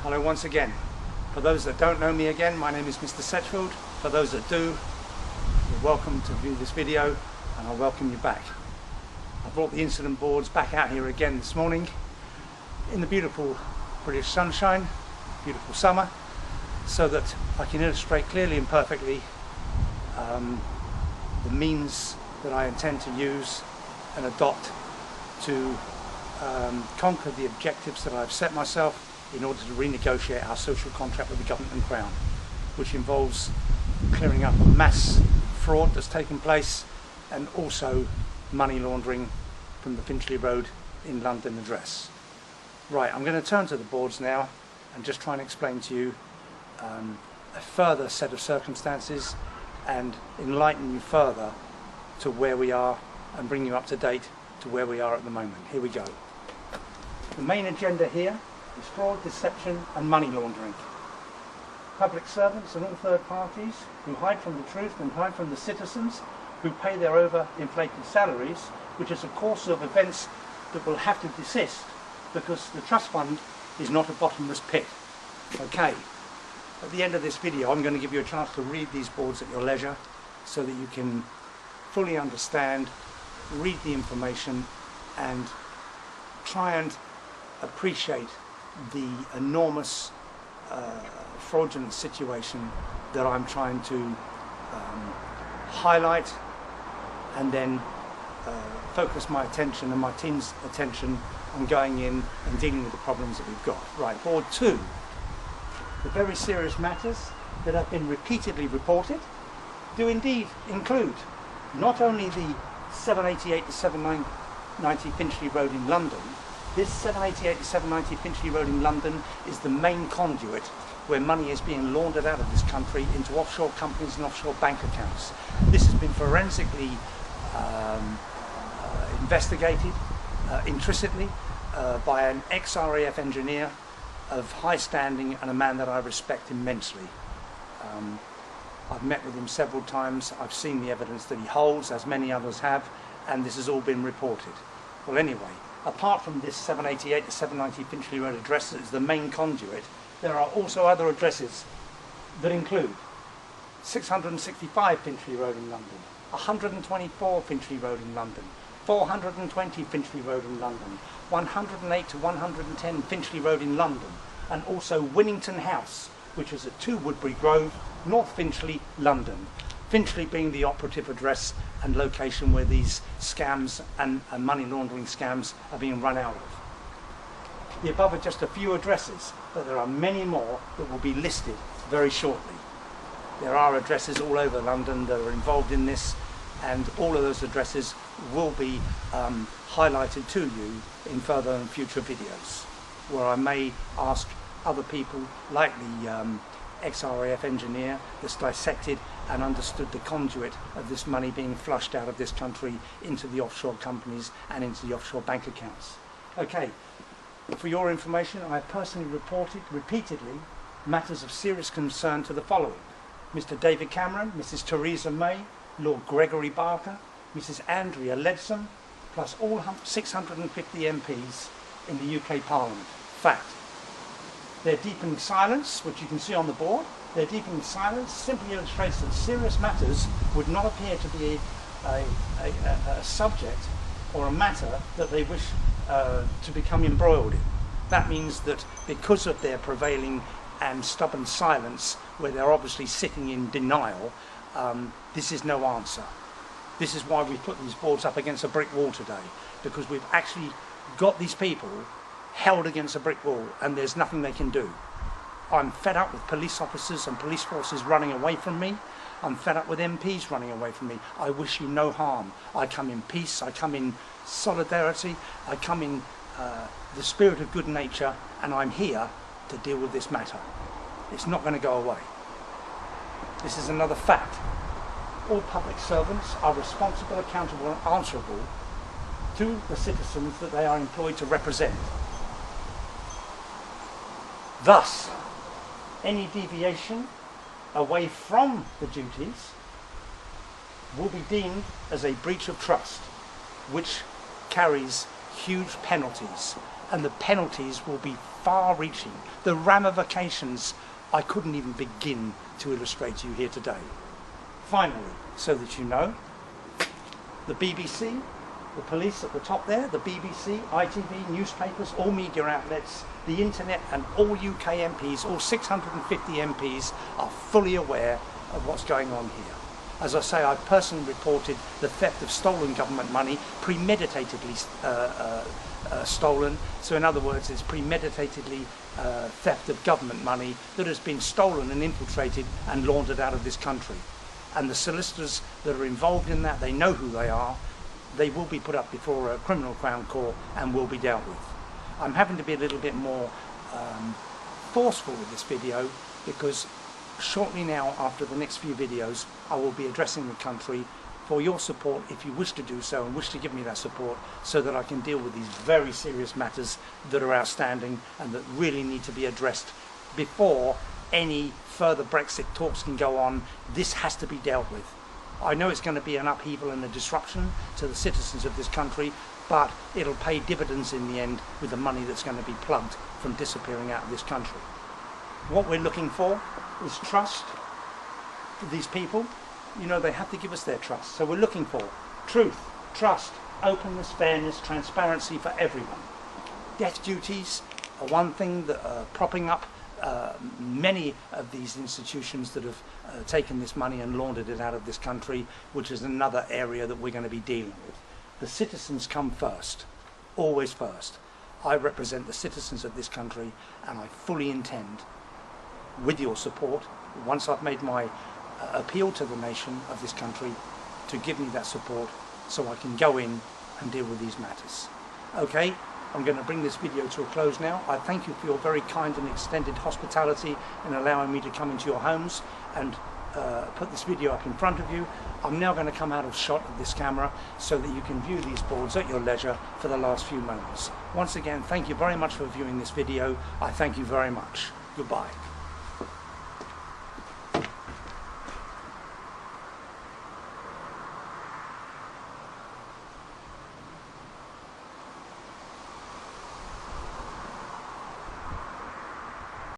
Hello once again. For those that don't know me again, my name is Mr. Setchfield. For those that do, you're welcome to view this video and I'll welcome you back. I brought the incident boards back out here again this morning in the beautiful British sunshine, beautiful summer, so that I can illustrate clearly and perfectly the means that I intend to use and adopt to conquer the objectives that I've set myself in order to renegotiate our social contract with the government and Crown, which involves clearing up a mass fraud that's taken place and also money laundering from the Finchley Road in London address. Right, I'm going to turn to the boards now and just try and explain to you a further set of circumstances and enlighten you further to where we are and bring you up to date to where we are at the moment. Here we go. The main agenda here is fraud, deception and money laundering. Public servants and all third parties who hide from the truth and hide from the citizens who pay their overinflated salaries, which is a course of events that will have to desist because the trust fund is not a bottomless pit. Okay, at the end of this video I'm going to give you a chance to read these boards at your leisure so that you can fully understand, read the information and try and appreciate the enormous fraudulent situation that I'm trying to highlight and then focus my attention and my team's attention on going in and dealing with the problems that we've got. Right, Board 2. The very serious matters that have been repeatedly reported do indeed include not only the 788 to 790 Finchley Road in London. This 788 to 790 Finchley Road in London is the main conduit where money is being laundered out of this country into offshore companies and offshore bank accounts. This has been forensically investigated intricately by an ex-RAF engineer of high standing and a man that I respect immensely. I've met with him several times, I've seen the evidence that he holds, as many others have, and this has all been reported. Well anyway, apart from this 788 to 790 Finchley Road address that is the main conduit, there are also other addresses that include 665 Finchley Road in London, 124 Finchley Road in London, 420 Finchley Road in London, 108 to 110 Finchley Road in London, and also Winnington House, which is at 2 Woodbury Grove, North Finchley, London. Finchley being the operative address and location where these scams and money laundering scams are being run out of. The above are just a few addresses, but there are many more that will be listed very shortly. There are addresses all over London that are involved in this, and all of those addresses will be highlighted to you in further and future videos, where I may ask other people like the ex-RAF engineer that's dissected and understood the conduit of this money being flushed out of this country into the offshore companies and into the offshore bank accounts. Okay, for your information, I have personally reported repeatedly matters of serious concern to the following: Mr. David Cameron, Mrs. Theresa May, Lord Gregory Barker, Mrs. Andrea Leadsom, plus all 650 MPs in the UK Parliament. Fact. Their deepening silence, which you can see on the board, their deepening silence simply illustrates that serious matters would not appear to be a subject or a matter that they wish to become embroiled in. That means that because of their prevailing and stubborn silence, where they're obviously sitting in denial, this is no answer. This is why we put these boards up against a brick wall today, because we've actually got these people held against a brick wall and there's nothing they can do. I'm fed up with police officers and police forces running away from me. I'm fed up with MPs running away from me. I wish you no harm. I come in peace, I come in solidarity, I come in the spirit of good nature, and I'm here to deal with this matter. It's not going to go away. This is another fact. All public servants are responsible, accountable and answerable to the citizens that they are employed to represent. Thus, any deviation away from the duties will be deemed as a breach of trust, which carries huge penalties and the penalties will be far-reaching. The ramifications I couldn't even begin to illustrate to you here today. Finally, so that you know, the BBC, the police at the top there, the BBC, ITV, newspapers, all media outlets, the internet, and all UK MPs, all 650 MPs are fully aware of what's going on here. As I say, I personally reported the theft of stolen government money, premeditatedly stolen. So in other words, it's premeditatedly theft of government money that has been stolen and infiltrated and laundered out of this country. And the solicitors that are involved in that, they know who they are. They will be put up before a criminal crown court and will be dealt with. I'm having to be a little bit more forceful with this video because shortly now, after the next few videos, I will be addressing the country for your support if you wish to do so and wish to give me that support so that I can deal with these very serious matters that are outstanding and that really need to be addressed before any further Brexit talks can go on. This has to be dealt with. I know it's going to be an upheaval and a disruption to the citizens of this country, but it'll pay dividends in the end with the money that's going to be plugged from disappearing out of this country. What we're looking for is trust for these people. You know, they have to give us their trust. So we're looking for truth, trust, openness, fairness, transparency for everyone. Death duties are one thing that are propping up many of these institutions that have taken this money and laundered it out of this country, which is another area that we're going to be dealing with. The citizens come first, always first. I represent the citizens of this country, and I fully intend, with your support, once I've made my appeal to the nation of this country, to give me that support so I can go in and deal with these matters. Okay, I'm going to bring this video to a close now. I thank you for your very kind and extended hospitality in allowing me to come into your homes and put this video up in front of you. I'm now going to come out of shot of this camera so that you can view these boards at your leisure for the last few moments. Once again, thank you very much for viewing this video. I thank you very much. Goodbye.